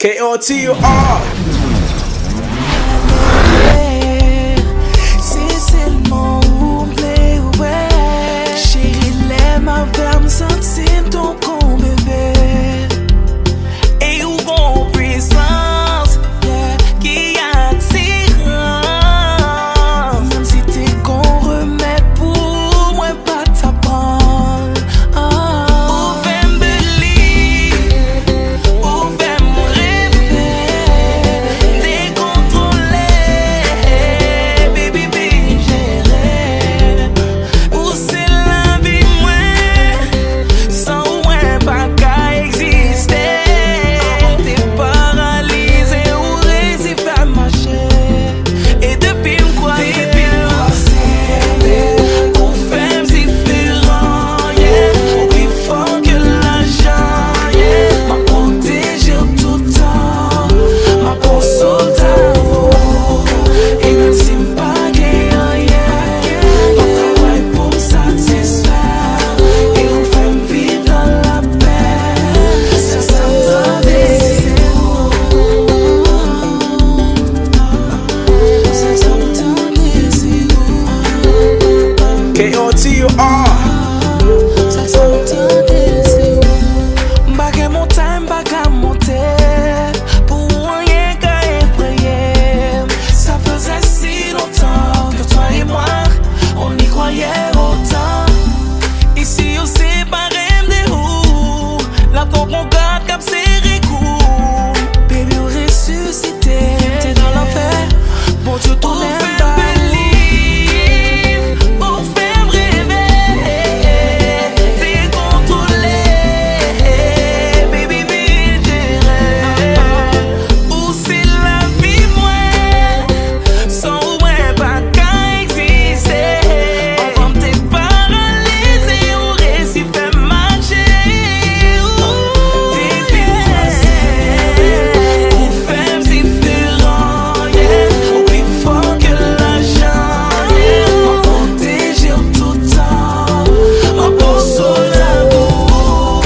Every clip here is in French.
K-O-T-U-R. C'est seulement oublié, ouais. Chérie, l'aime avec me sentir ton con bébé. Et où bon puissance, yeah, qui attire. Même si t'es qu'on remet pour moi, pas ta parole. Ou fais me believe, ou fais me rêver. Décontrôlé, baby, baby, gérer. Ou c'est la vie, moi, sans moi, pas qu'à exister. T'es paralysé ou réussi à marcher. Et depuis me croiser, pour faire différent, yeah. Ou plus fort que l'argent, yeah. M'a protégé tout le temps, m'a pour soldat, oh. Et même si m'pas gagné, yeah, on travaille pour me satisfaire. Et on fait me vivre dans la paix. Ça s'entendait, ça s'entendait, c'est où? K-O-T-U-R. Ça s'entendait, c'est où? M'bagay mon time, m'bagay monter. Pour rien qu'à effrayer. Ça faisait si longtemps que toi et moi, on y croyait autant. Ici, on séparé de où? La qu'on garde comme serré coup. Baby, on ressuscité. T'es dans l'enfer. Bon Dieu, ton aime pas. Pour faire rêver. Décontrôlé. Baby, baby, gérer. Ou c'est la vie, moi. Sans moi, pas qu'à exister. On va t'es paralysé ou réussi fait marcher. T'es bien. Ou faire différent, yeah. Ou plus fort que l'argent, yeah. On protégé tout le temps, on pour soldat, oh.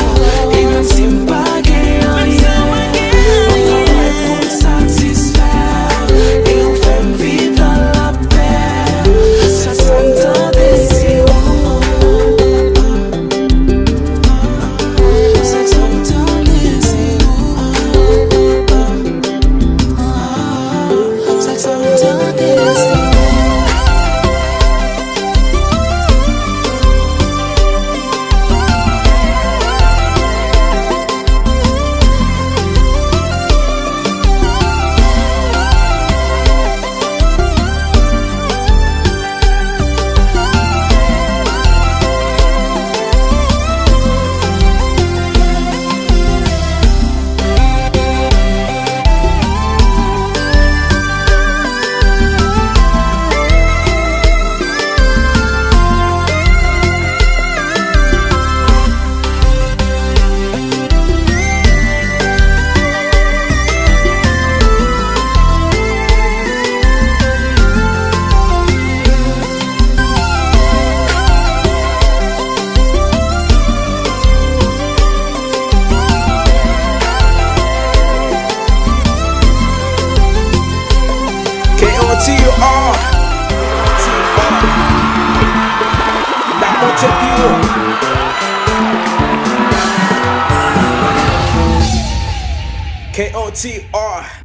Et même si m'pas gagné, on travaille pour me satisfaire. Et on fait me vivre dans la paix. Ça s'entendait, c'est où? Ça s'entendait, c'est où? Ça s'entendait, c'est où? K-O-T-U-R. That don't take you. K-O-T-R.